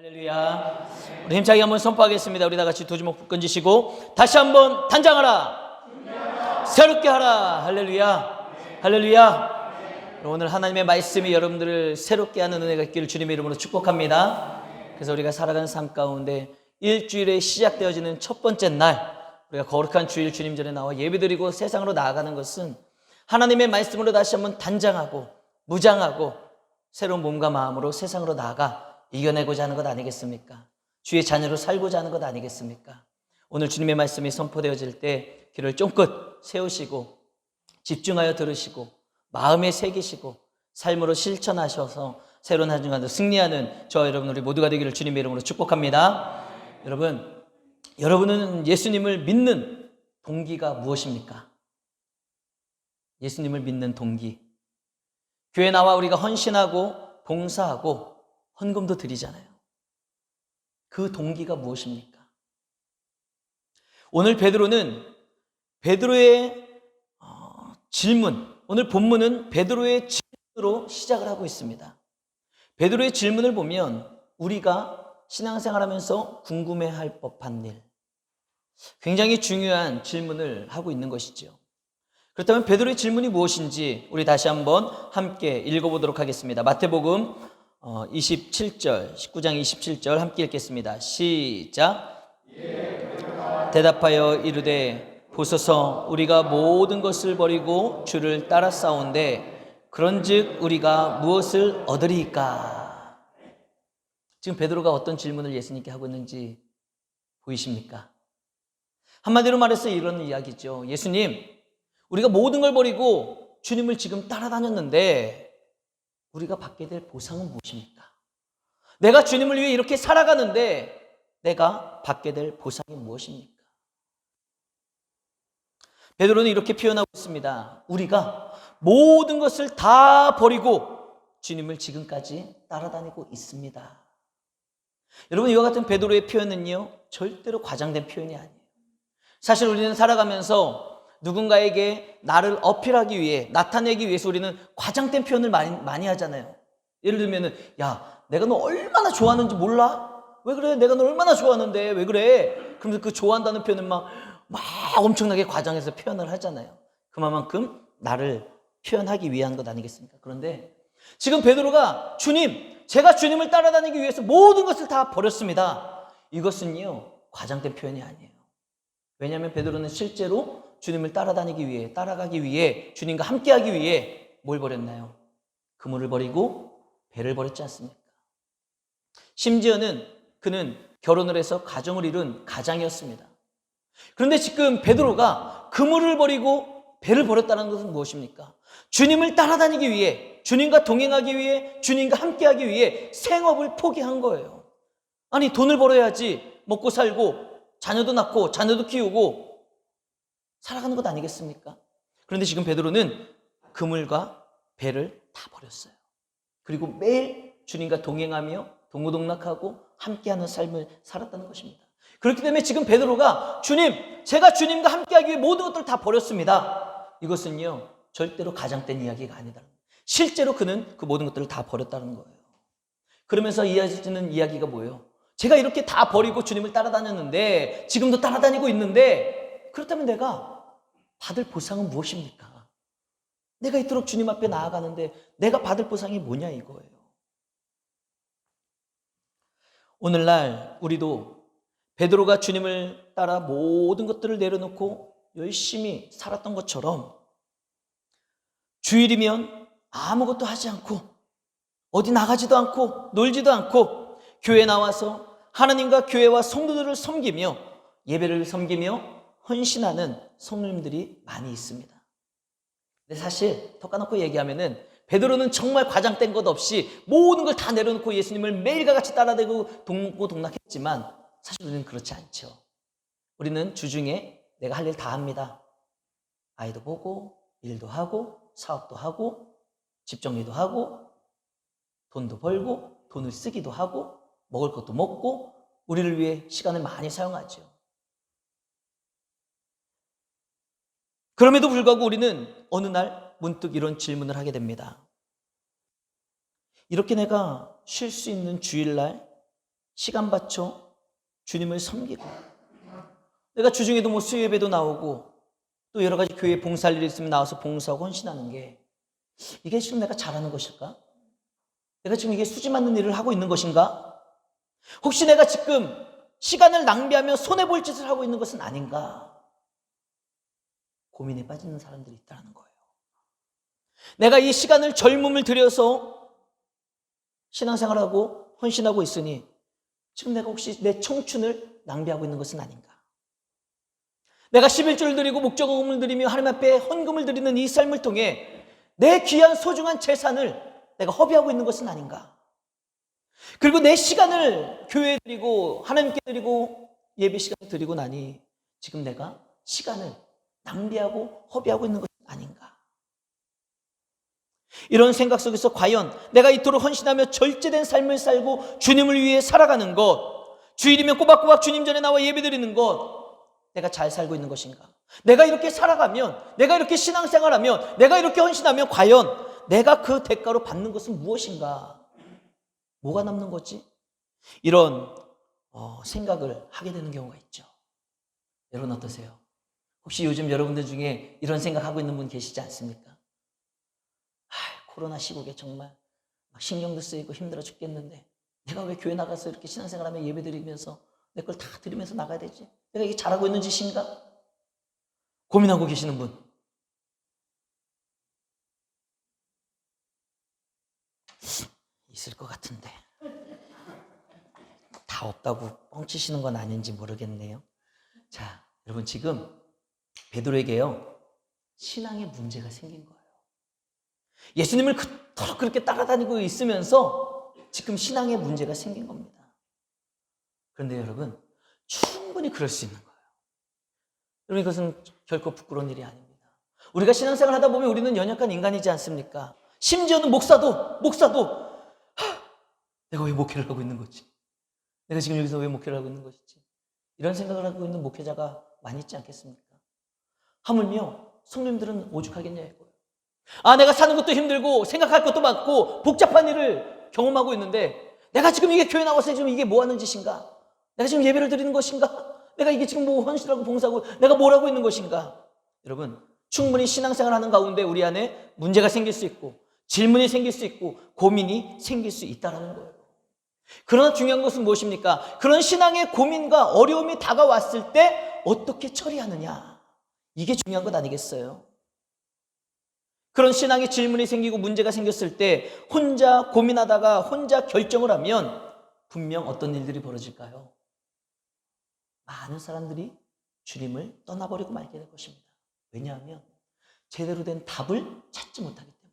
할렐루야. 우리 힘차게 한번 선포하겠습니다. 우리 다 같이 두 주먹 끈지시고 다시 한번 단장하라. 새롭게 하라. 할렐루야. 할렐루야. 오늘 하나님의 말씀이 여러분들을 새롭게 하는 은혜가 있기를 주님의 이름으로 축복합니다. 그래서 우리가 살아가는 삶 가운데 일주일에 시작되어지는 첫 번째 날, 우리가 거룩한 주일 주님 전에 나와 예배드리고 세상으로 나아가는 것은 하나님의 말씀으로 다시 한번 단장하고 무장하고 새로운 몸과 마음으로 세상으로 나아가 이겨내고자 하는 것 아니겠습니까? 주의 자녀로 살고자 하는 것 아니겠습니까? 오늘 주님의 말씀이 선포되어질 때 귀를 쫑긋 세우시고 집중하여 들으시고 마음에 새기시고 삶으로 실천하셔서 새로운 한 주간도 승리하는 저와 여러분 우리 모두가 되기를 주님의 이름으로 축복합니다. 여러분은 예수님을 믿는 동기가 무엇입니까? 예수님을 믿는 동기. 교회 나와 우리가 헌신하고 봉사하고 헌금도 드리잖아요. 그 동기가 무엇입니까? 오늘 베드로의 질문, 오늘 본문은 베드로의 질문으로 시작을 하고 있습니다. 베드로의 질문을 보면 우리가 신앙생활하면서 궁금해할 법한 일, 굉장히 중요한 질문을 하고 있는 것이죠. 그렇다면 베드로의 질문이 무엇인지 우리 다시 한번 함께 읽어보도록 하겠습니다. 마태복음 27절, 19장 27절 함께 읽겠습니다. 시작. 대답하여 이르되 보소서 우리가 모든 것을 버리고 주를 따라 싸운데 그런즉 우리가 무엇을 얻으리이까? 지금 베드로가 어떤 질문을 예수님께 하고 있는지 보이십니까? 한마디로 말해서 이런 이야기죠. 예수님, 우리가 모든 걸 버리고 주님을 지금 따라다녔는데 우리가 받게 될 보상은 무엇입니까? 내가 주님을 위해 이렇게 살아가는데 내가 받게 될 보상이 무엇입니까? 베드로는 이렇게 표현하고 있습니다. 우리가 모든 것을 다 버리고 주님을 지금까지 따라다니고 있습니다. 여러분, 이와 같은 베드로의 표현은요, 절대로 과장된 표현이 아니에요. 사실 우리는 살아가면서 누군가에게 나를 어필하기 위해, 나타내기 위해서 우리는 과장된 표현을 많이 하잖아요. 예를 들면은, 야, 내가 너 얼마나 좋아하는지 몰라? 왜 그래? 내가 너 얼마나 좋아하는데 왜 그래? 그러면서 그 좋아한다는 표현은 막 엄청나게 과장해서 표현을 하잖아요. 그만큼 나를 표현하기 위한 것 아니겠습니까? 그런데 지금 베드로가 주님, 제가 주님을 따라다니기 위해서 모든 것을 다 버렸습니다. 이것은요, 과장된 표현이 아니에요. 왜냐하면 베드로는 실제로 주님을 따라다니기 위해, 따라가기 위해, 주님과 함께하기 위해 뭘 버렸나요? 그물을 버리고 배를 버렸지 않습니까? 심지어는 그는 결혼을 해서 가정을 이룬 가장이었습니다. 그런데 지금 베드로가 그물을 버리고 배를 버렸다는 것은 무엇입니까? 주님을 따라다니기 위해, 주님과 동행하기 위해, 주님과 함께하기 위해 생업을 포기한 거예요. 아니, 돈을 벌어야지 먹고 살고 자녀도 낳고 자녀도 키우고 살아가는 것 아니겠습니까? 그런데 지금 베드로는 그물과 배를 다 버렸어요. 그리고 매일 주님과 동행하며 동고동락하고 함께하는 삶을 살았다는 것입니다. 그렇기 때문에 지금 베드로가 주님, 제가 주님과 함께하기 위해 모든 것들을 다 버렸습니다. 이것은요, 절대로 가장된 이야기가 아니다. 실제로 그는 그 모든 것들을 다 버렸다는 거예요. 그러면서 이어지는 이야기가 뭐예요? 제가 이렇게 다 버리고 주님을 따라다녔는데, 지금도 따라다니고 있는데, 그렇다면 내가 받을 보상은 무엇입니까? 내가 이토록 주님 앞에 나아가는데 내가 받을 보상이 뭐냐 이거예요. 오늘날 우리도 베드로가 주님을 따라 모든 것들을 내려놓고 열심히 살았던 것처럼 주일이면 아무것도 하지 않고 어디 나가지도 않고 놀지도 않고 교회에 나와서 하나님과 교회와 성도들을 섬기며 예배를 섬기며 헌신하는 성도님들이 많이 있습니다. 근데 사실 더 까놓고 얘기하면은 베드로는 정말 과장된 것 없이 모든 걸 다 내려놓고 예수님을 매일과 같이 따라다니고 동고동락했지만 사실 우리는 그렇지 않죠. 우리는 주중에 내가 할 일 다 합니다. 아이도 보고 일도 하고 사업도 하고 집 정리도 하고 돈도 벌고 돈을 쓰기도 하고 먹을 것도 먹고 우리를 위해 시간을 많이 사용하죠. 그럼에도 불구하고 우리는 어느 날 문득 이런 질문을 하게 됩니다. 이렇게 내가 쉴 수 있는 주일날 시간 바쳐 주님을 섬기고, 내가 주중에도 뭐 수요예배도 나오고 또 여러 가지 교회 봉사할 일이 있으면 나와서 봉사하고 헌신하는 게, 이게 지금 내가 잘하는 것일까? 내가 지금 이게 수지 맞는 일을 하고 있는 것인가? 혹시 내가 지금 시간을 낭비하며 손해볼 짓을 하고 있는 것은 아닌가? 고민에 빠지는 사람들이 있다는 거예요. 내가 이 시간을, 젊음을 들여서 신앙생활하고 헌신하고 있으니 지금 내가 혹시 내 청춘을 낭비하고 있는 것은 아닌가? 내가 11조를 드리고 목적금을 드리며 하나님 앞에 헌금을 드리는 이 삶을 통해 내 귀한 소중한 재산을 내가 허비하고 있는 것은 아닌가? 그리고 내 시간을 교회에 드리고 하나님께 드리고 예배 시간을 드리고 나니 지금 내가 시간을 낭비하고 허비하고 있는 것은 아닌가? 이런 생각 속에서 과연 내가 이토록 헌신하며 절제된 삶을 살고 주님을 위해 살아가는 것, 주일이면 꼬박꼬박 주님 전에 나와 예배 드리는 것, 내가 잘 살고 있는 것인가? 내가 이렇게 살아가면, 내가 이렇게 신앙생활하면, 내가 이렇게 헌신하면 과연 내가 그 대가로 받는 것은 무엇인가? 뭐가 남는 거지? 이런 생각을 하게 되는 경우가 있죠. 여러분 어떠세요? 혹시 요즘 여러분들 중에 이런 생각하고 있는 분 계시지 않습니까? 코로나 시국에 정말 막 신경도 쓰이고 힘들어 죽겠는데 내가 왜 교회 나가서 이렇게 신앙생활하며 예배 드리면서 내 걸 다 드리면서 나가야 되지? 내가 이게 잘하고 있는 짓인가? 고민하고 계시는 분. 있을 것 같은데 다 없다고 뻥치시는 건 아닌지 모르겠네요. 자, 여러분 지금 베드로에게요 신앙에 문제가 생긴 거예요. 예수님을 그토록 그렇게 따라다니고 있으면서 지금 신앙에 문제가 생긴 겁니다. 그런데 여러분 충분히 그럴 수 있는 거예요. 여러분 이것은 결코 부끄러운 일이 아닙니다. 우리가 신앙생활 하다 보면 우리는 연약한 인간이지 않습니까? 심지어는 목사도 내가 왜 목회를 하고 있는 거지? 내가 지금 여기서 왜 목회를 하고 있는 것이지? 이런 생각을 하고 있는 목회자가 많이 있지 않겠습니까? 하물며 성도님들은 오죽하겠냐 이거예요. 내가 사는 것도 힘들고 생각할 것도 많고 복잡한 일을 경험하고 있는데 내가 지금 이게 교회 나와서 지금 이게 뭐 하는 짓인가? 내가 지금 예배를 드리는 것인가? 내가 이게 지금 뭐 헌신하고 봉사하고 내가 뭘 하고 있는 것인가? 여러분 충분히 신앙생활 하는 가운데 우리 안에 문제가 생길 수 있고 질문이 생길 수 있고 고민이 생길 수 있다는 거예요. 그러나 중요한 것은 무엇입니까? 그런 신앙의 고민과 어려움이 다가왔을 때 어떻게 처리하느냐, 이게 중요한 것 아니겠어요? 그런 신앙의 질문이 생기고 문제가 생겼을 때 혼자 고민하다가 혼자 결정을 하면 분명 어떤 일들이 벌어질까요? 많은 사람들이 주님을 떠나버리고 말게 될 것입니다. 왜냐하면 제대로 된 답을 찾지 못하기 때문에.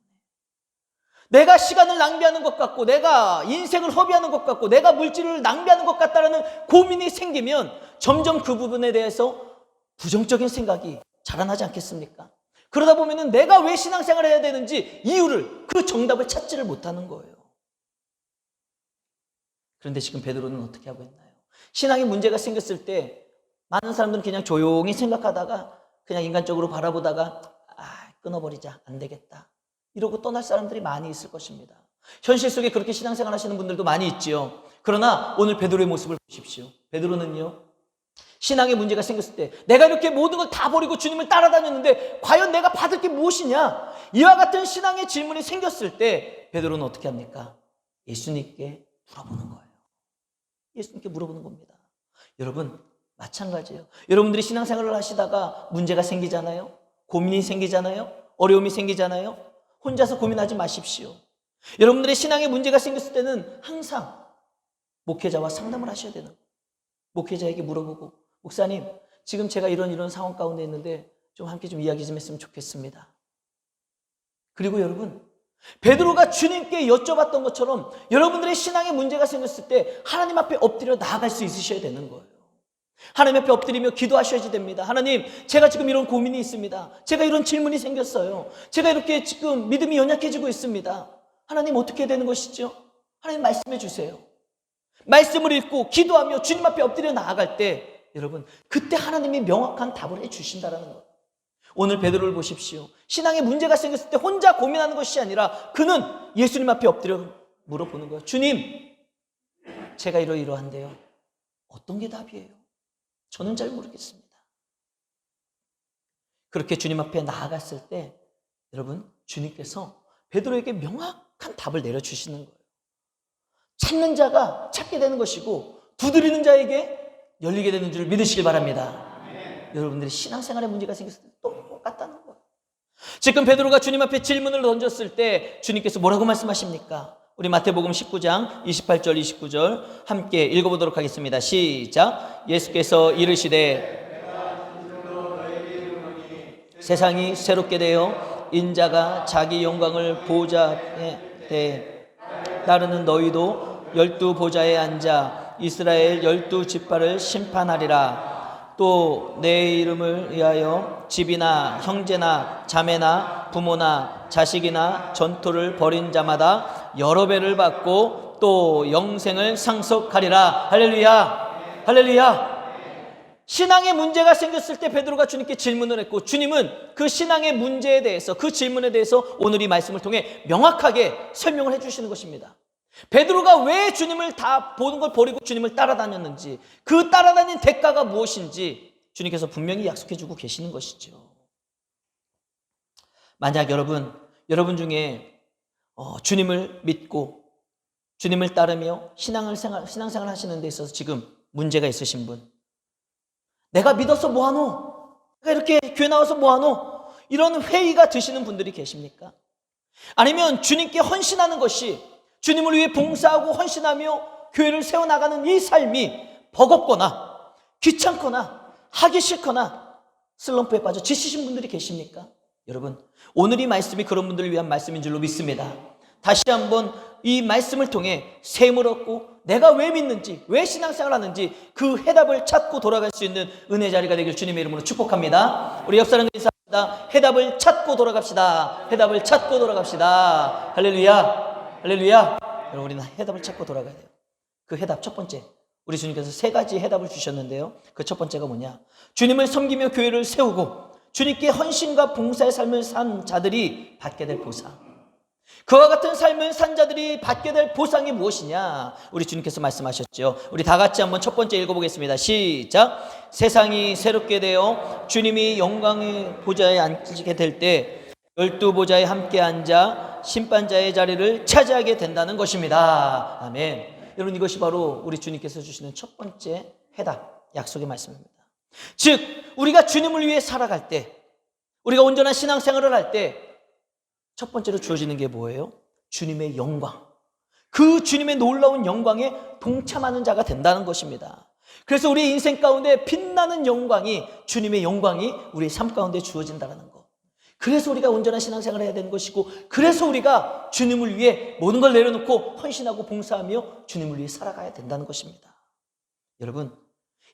내가 시간을 낭비하는 것 같고 내가 인생을 허비하는 것 같고 내가 물질을 낭비하는 것 같다라는 고민이 생기면 점점 그 부분에 대해서 부정적인 생각이 자라나지 않겠습니까? 그러다 보면은 내가 왜 신앙생활을 해야 되는지 이유를, 그 정답을 찾지를 못하는 거예요. 그런데 지금 베드로는 어떻게 하고 있나요? 신앙에 문제가 생겼을 때 많은 사람들은 그냥 조용히 생각하다가 그냥 인간적으로 바라보다가 끊어버리자, 안 되겠다 이러고 떠날 사람들이 많이 있을 것입니다. 현실 속에 그렇게 신앙생활 하시는 분들도 많이 있지요. 그러나 오늘 베드로의 모습을 보십시오. 베드로는요 신앙에 문제가 생겼을 때 내가 이렇게 모든 걸 다 버리고 주님을 따라다녔는데 과연 내가 받을 게 무엇이냐, 이와 같은 신앙의 질문이 생겼을 때 베드로는 어떻게 합니까? 예수님께 물어보는 거예요. 예수님께 물어보는 겁니다. 여러분 마찬가지예요. 여러분들이 신앙생활을 하시다가 문제가 생기잖아요. 고민이 생기잖아요. 어려움이 생기잖아요. 혼자서 고민하지 마십시오. 여러분들의 신앙에 문제가 생겼을 때는 항상 목회자와 상담을 하셔야 되는 거예요. 목회자에게 물어보고, 목사님 지금 제가 이런 상황 가운데 있는데 좀 함께 좀 이야기 좀 했으면 좋겠습니다. 그리고 여러분 베드로가 주님께 여쭤봤던 것처럼 여러분들의 신앙에 문제가 생겼을 때 하나님 앞에 엎드려 나아갈 수 있으셔야 되는 거예요. 하나님 앞에 엎드리며 기도하셔야지 됩니다. 하나님, 제가 지금 이런 고민이 있습니다. 제가 이런 질문이 생겼어요. 제가 이렇게 지금 믿음이 연약해지고 있습니다. 하나님 어떻게 해야 되는 것이죠? 하나님 말씀해 주세요. 말씀을 읽고 기도하며 주님 앞에 엎드려 나아갈 때 여러분 그때 하나님이 명확한 답을 해 주신다는 거예요. 오늘 베드로를 보십시오. 신앙에 문제가 생겼을 때 혼자 고민하는 것이 아니라 그는 예수님 앞에 엎드려 물어보는 거예요. 주님, 제가 이러이러한데요. 어떤 게 답이에요? 저는 잘 모르겠습니다. 그렇게 주님 앞에 나아갔을 때 여러분, 주님께서 베드로에게 명확한 답을 내려주시는 거예요. 찾는 자가 찾게 되는 것이고 두드리는 자에게 열리게 되는 줄 믿으시길 바랍니다. 여러분들이 신앙생활에 문제가 생겼을 때 똑같다는 거예요. 지금 베드로가 주님 앞에 질문을 던졌을 때 주님께서 뭐라고 말씀하십니까? 우리 마태복음 19장 28절 29절 함께 읽어보도록 하겠습니다. 시작. 예수께서 이르시되 세상이 새롭게 되어 인자가 자기 영광을 보좌에 따르는 너희도 12 보좌에 앉아 이스라엘 12 지파를 심판하리라. 또 내 이름을 위하여 집이나 형제나 자매나 부모나 자식이나 전토를 벌인 자마다 여러 배를 받고 또 영생을 상속하리라. 할렐루야, 할렐루야. 신앙에 문제가 생겼을 때 베드로가 주님께 질문을 했고 주님은 그 신앙의 문제에 대해서, 그 질문에 대해서 오늘 이 말씀을 통해 명확하게 설명을 해주시는 것입니다. 베드로가 왜 주님을 다 보는 걸 버리고 주님을 따라다녔는지, 그 따라다닌 대가가 무엇인지 주님께서 분명히 약속해주고 계시는 것이죠. 만약 여러분 중에 주님을 믿고 주님을 따르며 신앙생활 하시는 데 있어서 지금 문제가 있으신 분, 내가 믿어서 뭐하노? 내가 이렇게 교회 나와서 뭐하노? 이런 회의가 드시는 분들이 계십니까? 아니면 주님께 헌신하는 것이, 주님을 위해 봉사하고 헌신하며 교회를 세워나가는 이 삶이 버겁거나 귀찮거나 하기 싫거나 슬럼프에 빠져 지치신 분들이 계십니까? 여러분, 오늘 이 말씀이 그런 분들을 위한 말씀인 줄로 믿습니다. 다시 한번 이 말씀을 통해 셈을 얻고 내가 왜 믿는지, 왜 신앙생활 하는지 그 해답을 찾고 돌아갈 수 있는 은혜 자리가 되길 주님의 이름으로 축복합니다. 우리 옆사람과 인사합니다. 해답을 찾고 돌아갑시다. 해답을 찾고 돌아갑시다. 할렐루야, 할렐루야. 여러분, 우리는 해답을 찾고 돌아가야 돼요. 그 해답 첫 번째, 우리 주님께서 3가지 해답을 주셨는데요. 그 첫 번째가 뭐냐? 주님을 섬기며 교회를 세우고 주님께 헌신과 봉사의 삶을 산 자들이 받게 될 보상, 그와 같은 삶을 산 자들이 받게 될 보상이 무엇이냐? 우리 주님께서 말씀하셨죠. 우리 다 같이 한번 첫 번째 읽어보겠습니다. 시작. 세상이 새롭게 되어 주님이 영광의 보좌에 앉게 될 때 12 보좌에 함께 앉아 심판자의 자리를 차지하게 된다는 것입니다. 아멘. 여러분, 이것이 바로 우리 주님께서 주시는 첫 번째 해답, 약속의 말씀입니다. 즉, 우리가 주님을 위해 살아갈 때, 우리가 온전한 신앙생활을 할 때 첫 번째로 주어지는 게 뭐예요? 주님의 영광. 그 주님의 놀라운 영광에 동참하는 자가 된다는 것입니다. 그래서 우리 인생 가운데 빛나는 영광이, 주님의 영광이 우리의 삶 가운데 주어진다는 것. 그래서 우리가 온전한 신앙생활을 해야 되는 것이고, 그래서 우리가 주님을 위해 모든 걸 내려놓고 헌신하고 봉사하며 주님을 위해 살아가야 된다는 것입니다. 여러분,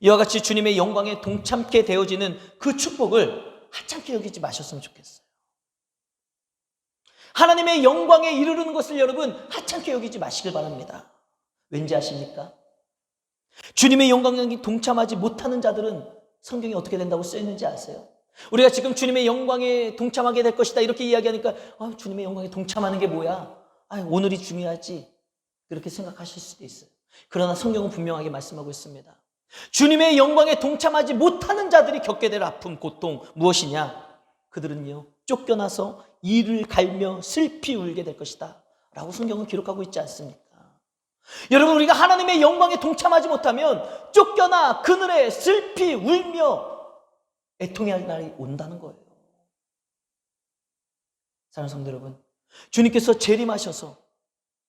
이와 같이 주님의 영광에 동참케 되어지는 그 축복을 하찮게 여기지 마셨으면 좋겠어요. 하나님의 영광에 이르르는 것을 여러분 하찮게 여기지 마시길 바랍니다. 왠지 아십니까? 주님의 영광에 동참하지 못하는 자들은 성경에 어떻게 된다고 쓰여있는지 아세요? 우리가 지금 주님의 영광에 동참하게 될 것이다 이렇게 이야기하니까 주님의 영광에 동참하는 게 뭐야? 오늘이 중요하지, 그렇게 생각하실 수도 있어요. 그러나 성경은 분명하게 말씀하고 있습니다. 주님의 영광에 동참하지 못하는 자들이 겪게 될 아픔, 고통 무엇이냐? 그들은요, 쫓겨나서 이를 갈며 슬피 울게 될 것이다 라고 성경은 기록하고 있지 않습니까? 여러분, 우리가 하나님의 영광에 동참하지 못하면 쫓겨나 그늘에 슬피 울며 애통해야 할 날이 온다는 거예요. 사랑하는 성도 여러분, 주님께서 재림하셔서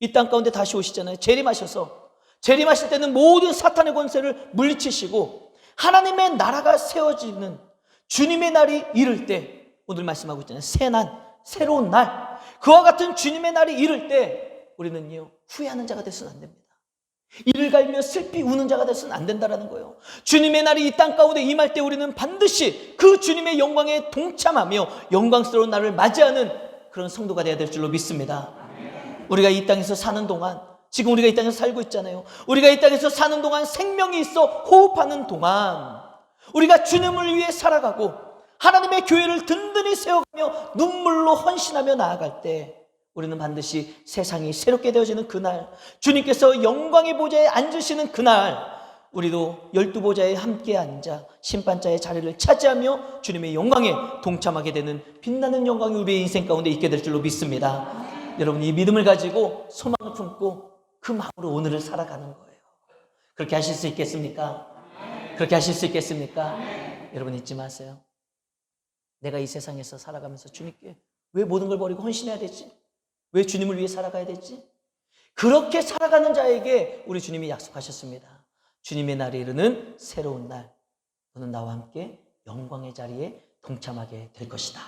이 땅 가운데 다시 오시잖아요. 재림하실 때는 모든 사탄의 권세를 물리치시고 하나님의 나라가 세워지는 주님의 날이 이를 때, 오늘 말씀하고 있잖아요. 새로운 날, 그와 같은 주님의 날이 이를 때 우리는요, 후회하는 자가 되서는 안 됩니다. 이를 갈며 슬피 우는 자가 되서는 안 된다는 거예요. 주님의 날이 이 땅 가운데 임할 때 우리는 반드시 그 주님의 영광에 동참하며 영광스러운 날을 맞이하는 그런 성도가 되어야 될 줄로 믿습니다. 우리가 이 땅에서 사는 동안, 지금 우리가 이 땅에서 살고 있잖아요. 우리가 이 땅에서 사는 동안, 생명이 있어 호흡하는 동안 우리가 주님을 위해 살아가고 하나님의 교회를 든든히 세워가며 눈물로 헌신하며 나아갈 때 우리는 반드시 세상이 새롭게 되어지는 그날, 주님께서 영광의 보좌에 앉으시는 그날, 우리도 12보좌에 함께 앉아 심판자의 자리를 차지하며 주님의 영광에 동참하게 되는 빛나는 영광이 우리의 인생 가운데 있게 될 줄로 믿습니다. 여러분, 이 믿음을 가지고 소망을 품고 그 마음으로 오늘을 살아가는 거예요. 그렇게 하실 수 있겠습니까? 그렇게 하실 수 있겠습니까? 여러분, 잊지 마세요. 내가 이 세상에서 살아가면서 주님께 왜 모든 걸 버리고 헌신해야 되지? 왜 주님을 위해 살아가야 되지? 그렇게 살아가는 자에게 우리 주님이 약속하셨습니다. 주님의 날이 이르는 새로운 날, 너는 나와 함께 영광의 자리에 동참하게 될 것이다.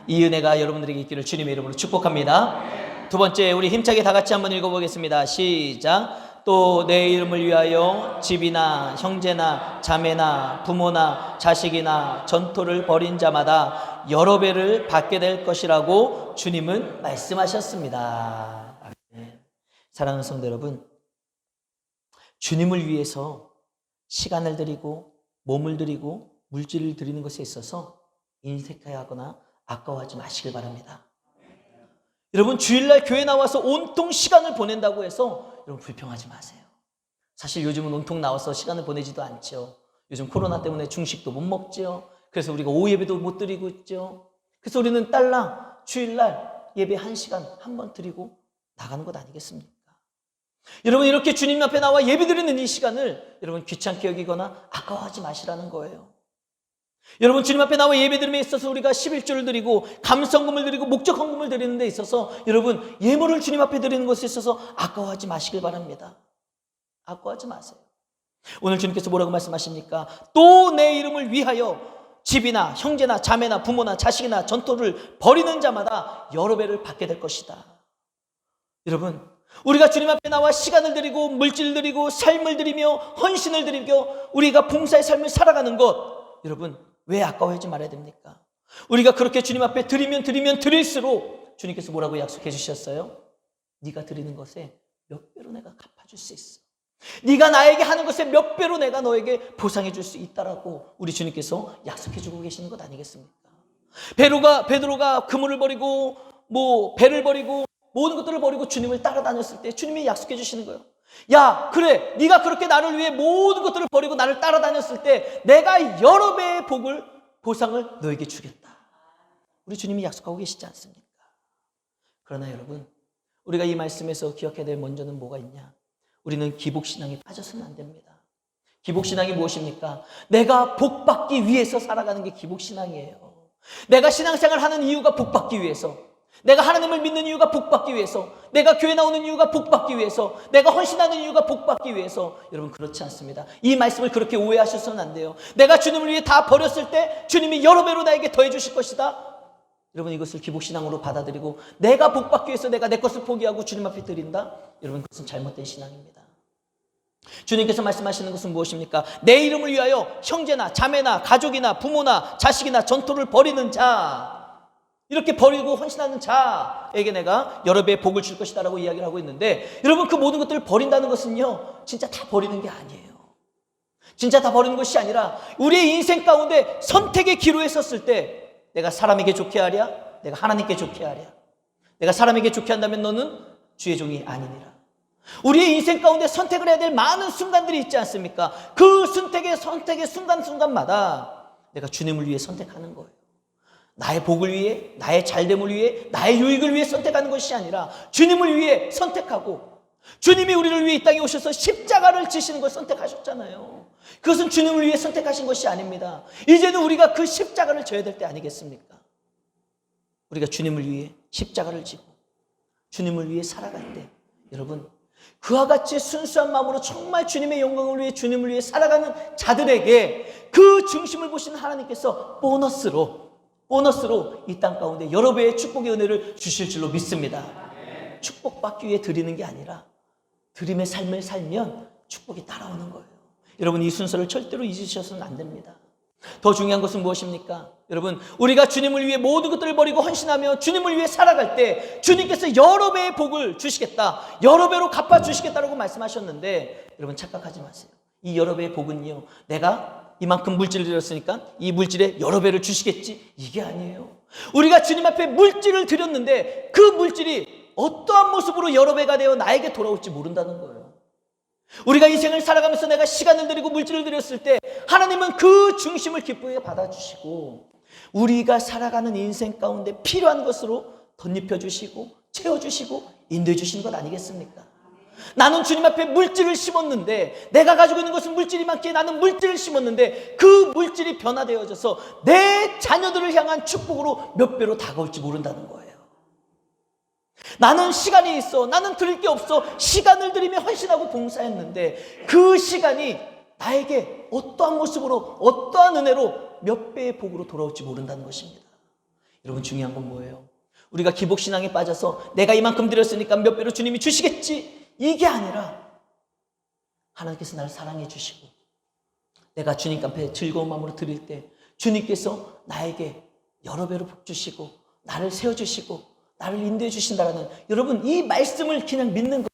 이 은혜가 여러분들에게 있기를 주님의 이름으로 축복합니다. 두 번째, 우리 힘차게 다 같이 한번 읽어보겠습니다. 시작. 또 내 이름을 위하여 집이나 형제나 자매나 부모나 자식이나 전토를 벌인 자마다 여러 배를 받게 될 것이라고 주님은 말씀하셨습니다. 사랑하는 성도 여러분, 주님을 위해서 시간을 드리고 몸을 드리고 물질을 드리는 것에 있어서 인색하거나 아까워하지 마시길 바랍니다. 여러분, 주일날 교회 나와서 온통 시간을 보낸다고 해서 여러분 불평하지 마세요. 사실 요즘은 온통 나와서 시간을 보내지도 않죠. 요즘 코로나 때문에 중식도 못 먹죠. 그래서 우리가 오후 예배도 못 드리고 있죠. 그래서 우리는 딸랑 주일날 예배 1시간 한 번 드리고 나가는 것 아니겠습니까? 여러분, 이렇게 주님 앞에 나와 예배 드리는 이 시간을 여러분 귀찮게 여기거나 아까워하지 마시라는 거예요. 여러분, 주님 앞에 나와 예배 드림에 있어서 우리가 11조를 드리고 감성금을 드리고 목적 헌금을 드리는 데 있어서 여러분 예물을 주님 앞에 드리는 것에 있어서 아까워하지 마시길 바랍니다. 아까워하지 마세요. 오늘 주님께서 뭐라고 말씀하십니까? 또 내 이름을 위하여 집이나 형제나 자매나 부모나 자식이나 전토를 벌이는 자마다 여러 배를 받게 될 것이다. 여러분, 우리가 주님 앞에 나와 시간을 드리고 물질을 드리고 삶을 드리며 헌신을 드리며 우리가 봉사의 삶을 살아가는 것, 여러분 왜 아까워하지 말아야 됩니까? 우리가 그렇게 주님 앞에 드리면 드릴수록 주님께서 뭐라고 약속해 주셨어요? 네가 드리는 것에 몇 배로 내가 갚아줄 수 있어. 네가 나에게 하는 것에 몇 배로 내가 너에게 보상해 줄 수 있다라고 우리 주님께서 약속해 주고 계시는 것 아니겠습니까? 베드로가 그물을 버리고 배를 버리고 모든 것들을 버리고 주님을 따라다녔을 때 주님이 약속해 주시는 거예요. 야, 그래, 네가 그렇게 나를 위해 모든 것들을 버리고 나를 따라다녔을 때 내가 여러 배의 보상을 너에게 주겠다. 우리 주님이 약속하고 계시지 않습니까? 그러나 여러분, 우리가 이 말씀에서 기억해야 될 먼저는 뭐가 있냐? 우리는 기복신앙에 빠져서는 안 됩니다. 기복신앙이 무엇입니까? 내가 복받기 위해서 살아가는 게 기복신앙이에요. 내가 신앙생활 하는 이유가 복받기 위해서, 내가 하나님을 믿는 이유가 복받기 위해서, 내가 교회 나오는 이유가 복받기 위해서, 내가 헌신하는 이유가 복받기 위해서. 여러분, 그렇지 않습니다. 이 말씀을 그렇게 오해하셔서는 안 돼요. 내가 주님을 위해 다 버렸을 때 주님이 여러 배로 나에게 더해 주실 것이다. 여러분, 이것을 기복신앙으로 받아들이고 내가 복받기 위해서 내가 내 것을 포기하고 주님 앞에 드린다? 여러분, 그것은 잘못된 신앙입니다. 주님께서 말씀하시는 것은 무엇입니까? 내 이름을 위하여 형제나 자매나 가족이나 부모나 자식이나 전토를 벌이는 자, 이렇게 버리고 헌신하는 자에게 내가 여러 배의 복을 줄 것이다 라고 이야기를 하고 있는데, 여러분, 그 모든 것들을 버린다는 것은요, 진짜 다 버리는 게 아니에요. 진짜 다 버리는 것이 아니라 우리의 인생 가운데 선택의 기로에 섰을 때 내가 사람에게 좋게 하랴, 내가 하나님께 좋게 하랴. 내가 사람에게 좋게 한다면 너는 주의 종이 아니니라. 우리의 인생 가운데 선택을 해야 될 많은 순간들이 있지 않습니까? 그 선택의 순간순간마다 내가 주님을 위해 선택하는 거예요. 나의 복을 위해, 나의 잘됨을 위해, 나의 유익을 위해 선택하는 것이 아니라 주님을 위해 선택하고, 주님이 우리를 위해 이 땅에 오셔서 십자가를 지시는 걸 선택하셨잖아요. 그것은 주님을 위해 선택하신 것이 아닙니다. 이제는 우리가 그 십자가를 져야 될 때 아니겠습니까? 우리가 주님을 위해 십자가를 지고 주님을 위해 살아갈 때, 여러분, 그와 같이 순수한 마음으로 정말 주님의 영광을 위해 주님을 위해 살아가는 자들에게 그 중심을 보시는 하나님께서 보너스로 이 땅 가운데 여러 배의 축복의 은혜를 주실 줄로 믿습니다. 축복받기 위해 드리는 게 아니라 드림의 삶을 살면 축복이 따라오는 거예요. 여러분, 이 순서를 절대로 잊으셔서는 안 됩니다. 더 중요한 것은 무엇입니까? 여러분, 우리가 주님을 위해 모든 것들을 버리고 헌신하며 주님을 위해 살아갈 때 주님께서 여러 배의 복을 주시겠다, 여러 배로 갚아주시겠다라고 말씀하셨는데, 여러분 착각하지 마세요. 이 여러 배의 복은요, 내가 이만큼 물질을 드렸으니까 이 물질에 여러 배를 주시겠지, 이게 아니에요. 우리가 주님 앞에 물질을 드렸는데 그 물질이 어떠한 모습으로 여러 배가 되어 나에게 돌아올지 모른다는 거예요. 우리가 인생을 살아가면서 내가 시간을 드리고 물질을 드렸을 때 하나님은 그 중심을 기쁘게 받아주시고 우리가 살아가는 인생 가운데 필요한 것으로 덧입혀 주시고 채워주시고 인도해 주시는 것 아니겠습니까? 나는 주님 앞에 물질을 심었는데, 내가 가지고 있는 것은 물질이 많기에 나는 물질을 심었는데 그 물질이 변화되어져서 내 자녀들을 향한 축복으로 몇 배로 다가올지 모른다는 거예요. 나는 시간이 있어, 나는 드릴 게 없어 시간을 들이며 헌신하고 봉사했는데 그 시간이 나에게 어떠한 모습으로 어떠한 은혜로 몇 배의 복으로 돌아올지 모른다는 것입니다. 여러분, 중요한 건 뭐예요? 우리가 기복신앙에 빠져서 내가 이만큼 드렸으니까 몇 배로 주님이 주시겠지, 이게 아니라 하나님께서 나를 사랑해 주시고 내가 주님 앞에 즐거운 마음으로 드릴 때 주님께서 나에게 여러 배로 복 주시고 나를 세워주시고 나를 인도해 주신다라는, 여러분, 이 말씀을 그냥 믿는 거예요.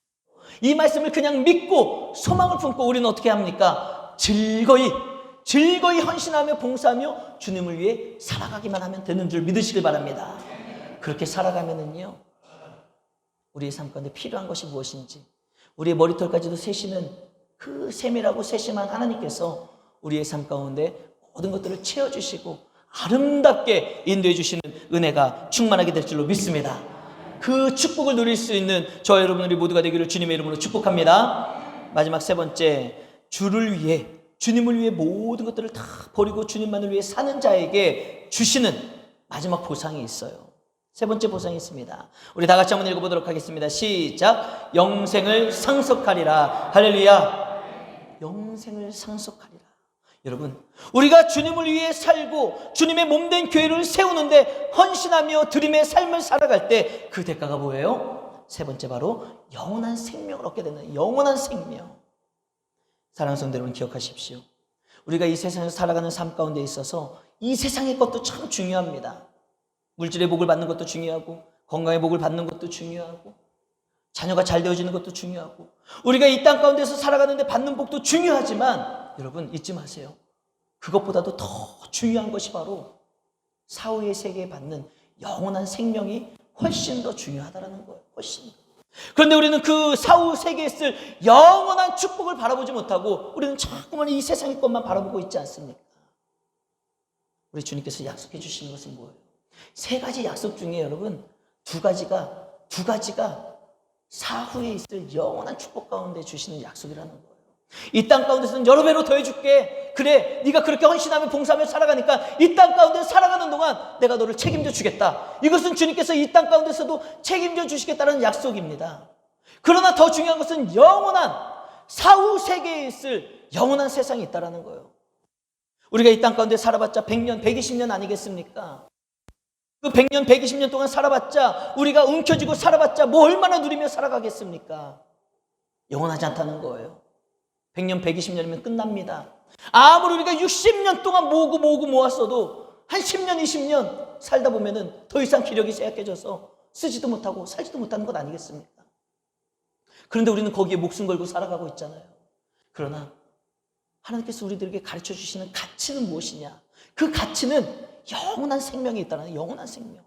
이 말씀을 그냥 믿고 소망을 품고 우리는 어떻게 합니까? 즐거이 헌신하며 봉사하며 주님을 위해 살아가기만 하면 되는 줄 믿으시길 바랍니다. 그렇게 살아가면은요, 우리의 삶 가운데 필요한 것이 무엇인지 우리의 머리털까지도 세시는 그 세밀하고 세심한 하나님께서 우리의 삶 가운데 모든 것들을 채워주시고 아름답게 인도해 주시는 은혜가 충만하게 될 줄로 믿습니다. 그 축복을 누릴 수 있는 저와 여러분들이 모두가 되기를 주님의 이름으로 축복합니다. 마지막 세 번째, 주를 위해, 주님을 위해 모든 것들을 다 버리고 주님만을 위해 사는 자에게 주시는 마지막 보상이 있어요. 세 번째 보상이 있습니다. 우리 다 같이 한번 읽어보도록 하겠습니다. 시작. 영생을 상속하리라. 할렐루야. 영생을 상속하리라. 여러분, 우리가 주님을 위해 살고 주님의 몸된 교회를 세우는데 헌신하며 드림의 삶을 살아갈 때 그 대가가 뭐예요? 세 번째, 바로 영원한 생명을 얻게 되는 영원한 생명. 사랑하는 성도 여러분, 기억하십시오. 우리가 이 세상에서 살아가는 삶 가운데 있어서 이 세상의 것도 참 중요합니다. 물질의 복을 받는 것도 중요하고 건강의 복을 받는 것도 중요하고 자녀가 잘 되어지는 것도 중요하고 우리가 이 땅 가운데서 살아가는데 받는 복도 중요하지만 여러분, 잊지 마세요. 그것보다도 더 중요한 것이 바로 사후의 세계에 받는 영원한 생명이 훨씬 더 중요하다는 거예요. 훨씬 더. 그런데 우리는 그 사후 세계에 있을 영원한 축복을 바라보지 못하고 우리는 자꾸만 이 세상의 것만 바라보고 있지 않습니까? 우리 주님께서 약속해 주시는 것은 뭐예요? 세 가지 약속 중에 여러분 두 가지가 사후에 있을 영원한 축복 가운데 주시는 약속이라는 거예요. 이 땅 가운데서는 여러 배로 더해줄게. 그래, 네가 그렇게 헌신하며 봉사하며 살아가니까 이 땅 가운데 살아가는 동안 내가 너를 책임져 주겠다. 이것은 주님께서 이 땅 가운데서도 책임져 주시겠다는 약속입니다. 그러나 더 중요한 것은 영원한 사후 세계에 있을 영원한 세상이 있다는 거예요. 우리가 이 땅 가운데 살아봤자 100년, 120년 아니겠습니까? 그 100년, 120년 동안 살아봤자, 우리가 움켜쥐고 살아봤자 뭐 얼마나 누리며 살아가겠습니까? 영원하지 않다는 거예요. 100년, 120년이면 끝납니다. 아무리 우리가 60년 동안 모으고 모았어도 한 10년, 20년 살다 보면은 더 이상 기력이 쇠약해져서 쓰지도 못하고 살지도 못하는 것 아니겠습니까? 그런데 우리는 거기에 목숨 걸고 살아가고 있잖아요. 그러나 하나님께서 우리들에게 가르쳐 주시는 가치는 무엇이냐? 그 가치는 영원한 생명이 있다는, 영원한 생명.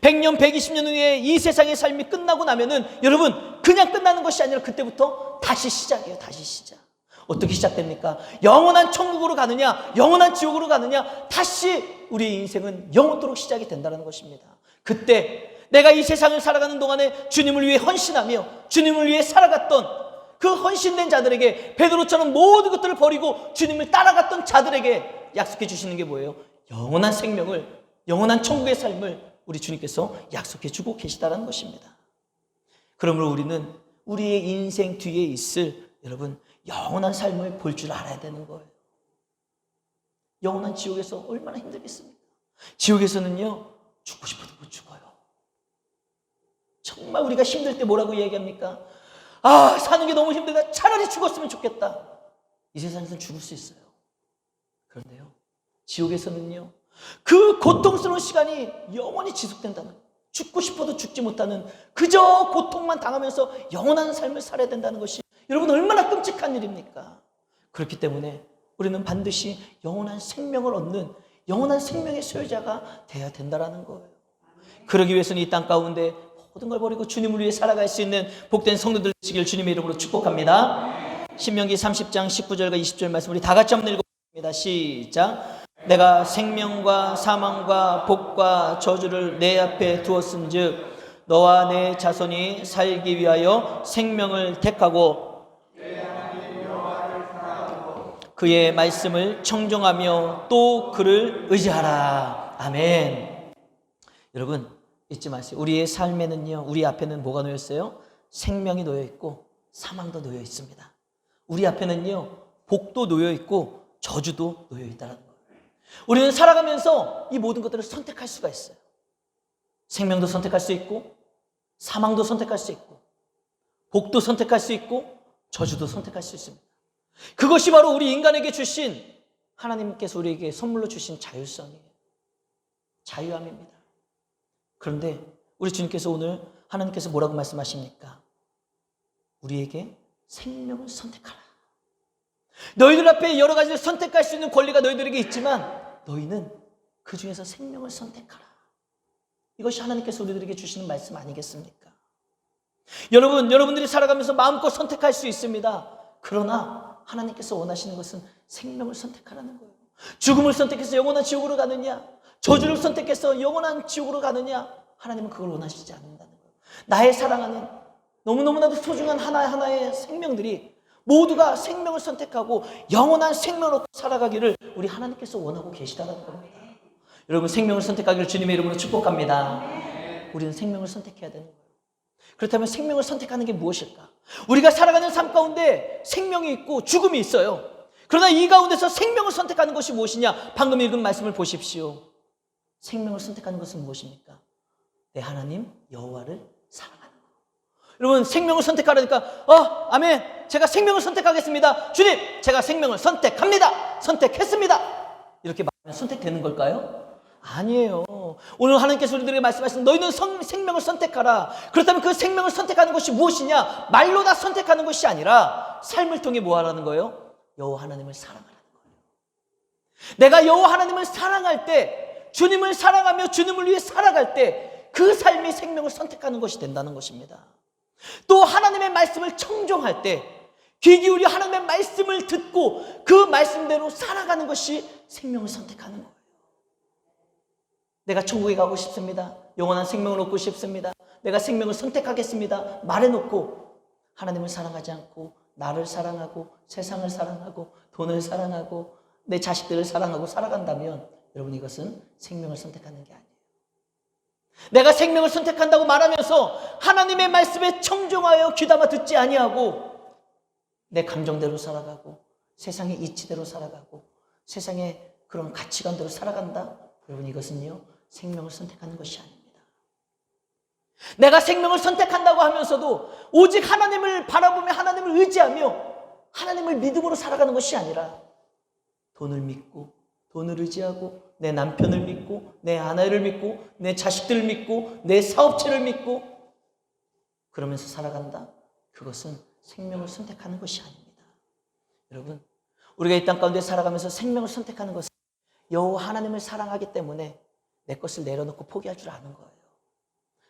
100년, 120년 후에 이 세상의 삶이 끝나고 나면은 여러분, 그냥 끝나는 것이 아니라 그때부터 다시 시작이에요. 다시 시작. 어떻게 시작됩니까? 영원한 천국으로 가느냐, 영원한 지옥으로 가느냐, 다시 우리의 인생은 영원토록 시작이 된다는 것입니다. 그때 내가 이 세상을 살아가는 동안에 주님을 위해 헌신하며 주님을 위해 살아갔던 그 헌신된 자들에게, 베드로처럼 모든 것들을 버리고 주님을 따라갔던 자들에게 약속해 주시는 게 뭐예요? 영원한 생명을, 영원한 천국의 삶을 우리 주님께서 약속해 주고 계시다는 것입니다. 그러므로 우리는 우리의 인생 뒤에 있을, 여러분, 영원한 삶을 볼 줄 알아야 되는 거예요. 영원한 지옥에서 얼마나 힘들겠습니까? 지옥에서는요, 죽고 싶어도 못 죽어요. 정말 우리가 힘들 때 뭐라고 얘기합니까? 아, 사는 게 너무 힘들다. 차라리 죽었으면 좋겠다. 이 세상에서는 죽을 수 있어요. 그런데요, 지옥에서는요, 그 고통스러운 시간이 영원히 지속된다는, 죽고 싶어도 죽지 못하는 그저 고통만 당하면서 영원한 삶을 살아야 된다는 것이 여러분 얼마나 끔찍한 일입니까? 그렇기 때문에 우리는 반드시 영원한 생명을 얻는 영원한 생명의 소유자가 되어야 된다는 거예요. 그러기 위해서는 이 땅 가운데 모든 걸 버리고 주님을 위해 살아갈 수 있는 복된 성도들 되시길 주님의 이름으로 축복합니다. 신명기 30장 19절과 20절 말씀 우리 다 같이 한번 읽어보겠습니다. 시작. 내가 생명과 사망과 복과 저주를 내 앞에 두었은즉 너와 내 자손이 살기 위하여 생명을 택하고 그의 말씀을 청종하며 또 그를 의지하라. 아멘. 여러분 잊지 마세요. 우리의 삶에는요, 우리 앞에는 뭐가 놓여 있어요? 생명이 놓여 있고 사망도 놓여 있습니다. 우리 앞에는요, 복도 놓여 있고 저주도 놓여 있다는 거예요. 우리는 살아가면서 이 모든 것들을 선택할 수가 있어요. 생명도 선택할 수 있고 사망도 선택할 수 있고 복도 선택할 수 있고 저주도 선택할 수 있습니다. 그것이 바로 우리 인간에게 주신, 하나님께서 우리에게 선물로 주신 자율성이에요. 자유함입니다. 그런데 우리 주님께서 오늘 하나님께서 뭐라고 말씀하십니까? 우리에게 생명을 선택하라. 너희들 앞에 여러 가지를 선택할 수 있는 권리가 너희들에게 있지만 너희는 그 중에서 생명을 선택하라. 이것이 하나님께서 우리들에게 주시는 말씀 아니겠습니까? 여러분들이 살아가면서 마음껏 선택할 수 있습니다. 그러나 하나님께서 원하시는 것은 생명을 선택하라는 거예요. 죽음을 선택해서 영원한 지옥으로 가느냐, 저주를 선택해서 영원한 지옥으로 가느냐, 하나님은 그걸 원하시지 않는다는 거예요. 나의 사랑하는 너무너무나도 소중한 하나하나의 생명들이 모두가 생명을 선택하고 영원한 생명으로 살아가기를 우리 하나님께서 원하고 계시다는 겁니다. 여러분 생명을 선택하기를 주님의 이름으로 축복합니다. 우리는 생명을 선택해야 되는 거예요. 그렇다면 생명을 선택하는 게 무엇일까? 우리가 살아가는 삶 가운데 생명이 있고 죽음이 있어요. 그러나 이 가운데서 생명을 선택하는 것이 무엇이냐? 방금 읽은 말씀을 보십시오. 생명을 선택하는 것은 무엇입니까? 내 하나님 여호와를 사랑하는 것. 여러분 생명을 선택하려니까 아멘, 제가 생명을 선택하겠습니다. 주님, 제가 생명을 선택합니다. 선택했습니다. 이렇게 말하면 선택되는 걸까요? 아니에요. 오늘 하나님께서 우리들에게 말씀하시는 너희는 생명을 선택하라. 그렇다면 그 생명을 선택하는 것이 무엇이냐? 말로 다 선택하는 것이 아니라 삶을 통해 뭐 하라는 거예요? 여호와 하나님을 사랑하라는 거예요. 내가 여호와 하나님을 사랑할 때, 주님을 사랑하며 주님을 위해 살아갈 때 그 삶이 생명을 선택하는 것이 된다는 것입니다. 또 하나님의 말씀을 청종할 때 귀 기울여 하나님의 말씀을 듣고 그 말씀대로 살아가는 것이 생명을 선택하는 거예요. 내가 천국에 가고 싶습니다. 영원한 생명을 얻고 싶습니다. 내가 생명을 선택하겠습니다. 말해놓고 하나님을 사랑하지 않고 나를 사랑하고 세상을 사랑하고 돈을 사랑하고 내 자식들을 사랑하고 살아간다면 여러분 이것은 생명을 선택하는 게 아니에요. 내가 생명을 선택한다고 말하면서 하나님의 말씀에 청종하여 귀담아 듣지 아니하고 내 감정대로 살아가고 세상의 이치대로 살아가고 세상의 그런 가치관대로 살아간다. 여러분 이것은요 생명을 선택하는 것이 아닙니다. 내가 생명을 선택한다고 하면서도 오직 하나님을 바라보며 하나님을 의지하며 하나님을 믿음으로 살아가는 것이 아니라 돈을 믿고 돈을 의지하고 내 남편을 믿고 내 아내를 믿고 내 자식들을 믿고 내 사업체를 믿고 그러면서 살아간다. 그것은 생명을 선택하는 것이 아닙니다. 여러분 우리가 이 땅 가운데 살아가면서 생명을 선택하는 것은 여호와 하나님을 사랑하기 때문에 내 것을 내려놓고 포기할 줄 아는 거예요.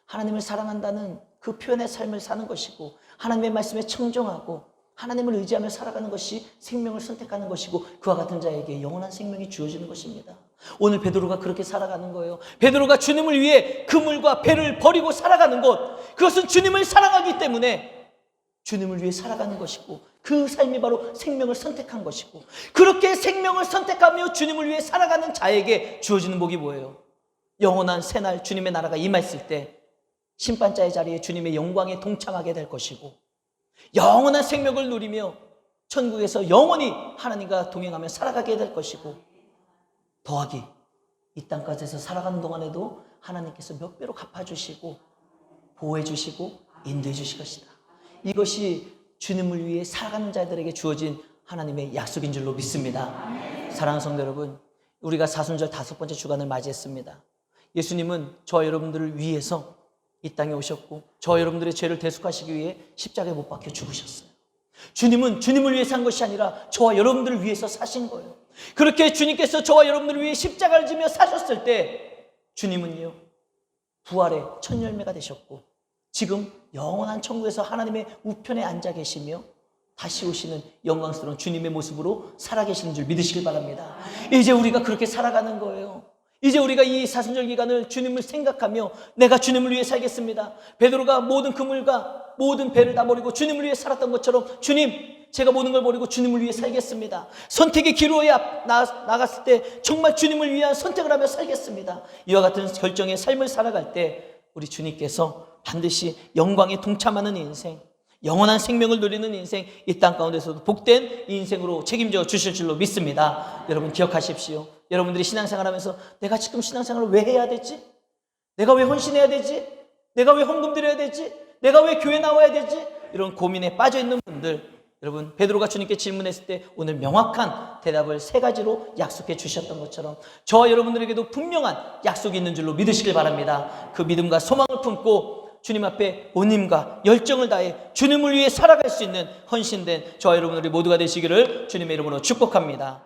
하나님을 사랑한다는 그 표현의 삶을 사는 것이고 하나님의 말씀에 청종하고 하나님을 의지하며 살아가는 것이 생명을 선택하는 것이고 그와 같은 자에게 영원한 생명이 주어지는 것입니다. 오늘 베드로가 그렇게 살아가는 거예요. 베드로가 주님을 위해 그물과 배를 버리고 살아가는 것, 그것은 주님을 사랑하기 때문에 주님을 위해 살아가는 것이고 그 삶이 바로 생명을 선택한 것이고 그렇게 생명을 선택하며 주님을 위해 살아가는 자에게 주어지는 복이 뭐예요? 영원한 새날 주님의 나라가 임했을 때 심판자의 자리에 주님의 영광에 동참하게 될 것이고 영원한 생명을 누리며 천국에서 영원히 하나님과 동행하며 살아가게 될 것이고 더하기 이 땅까지에서 살아가는 동안에도 하나님께서 몇 배로 갚아주시고 보호해주시고 인도해주실 것이다. 이것이 주님을 위해 살아가는 자들에게 주어진 하나님의 약속인 줄로 믿습니다. 사랑하는 성도 여러분, 우리가 사순절 5번째 주간을 맞이했습니다. 예수님은 저 여러분들을 위해서 이 땅에 오셨고 저 여러분들의 죄를 대속하시기 위해 십자가에 못 박혀 죽으셨어요. 주님은 주님을 위해 산 것이 아니라 저와 여러분들을 위해서 사신 거예요. 그렇게 주님께서 저와 여러분들을 위해 십자가를 지며 사셨을 때 주님은요, 부활의 첫 열매가 되셨고 지금 영원한 천국에서 하나님의 우편에 앉아 계시며 다시 오시는 영광스러운 주님의 모습으로 살아계시는 줄 믿으시길 바랍니다. 이제 우리가 그렇게 살아가는 거예요. 이제 우리가 이 사순절 기간을 주님을 생각하며 내가 주님을 위해 살겠습니다. 베드로가 모든 그물과 모든 배를 다 버리고 주님을 위해 살았던 것처럼 주님, 제가 모든 걸 버리고 주님을 위해 살겠습니다. 선택의 기로에 나갔을 때 정말 주님을 위한 선택을 하며 살겠습니다. 이와 같은 결정의 삶을 살아갈 때 우리 주님께서 반드시 영광에 동참하는 인생, 영원한 생명을 누리는 인생, 이 땅 가운데서도 복된 인생으로 책임져 주실 줄로 믿습니다. 여러분 기억하십시오. 여러분들이 신앙생활하면서 내가 지금 신앙생활을 왜 해야 되지? 내가 왜 헌신해야 되지? 내가 왜 헌금 드려야 되지? 내가 왜 교회 나와야 되지? 이런 고민에 빠져 있는 분들, 여러분 베드로가 주님께 질문했을 때 오늘 명확한 대답을 3가지로 약속해 주셨던 것처럼 저와 여러분들에게도 분명한 약속이 있는 줄로 믿으시길 바랍니다. 그 믿음과 소망을 품고 주님 앞에 온 힘과 열정을 다해 주님을 위해 살아갈 수 있는 헌신된 저와 여러분들이 모두가 되시기를 주님의 이름으로 축복합니다.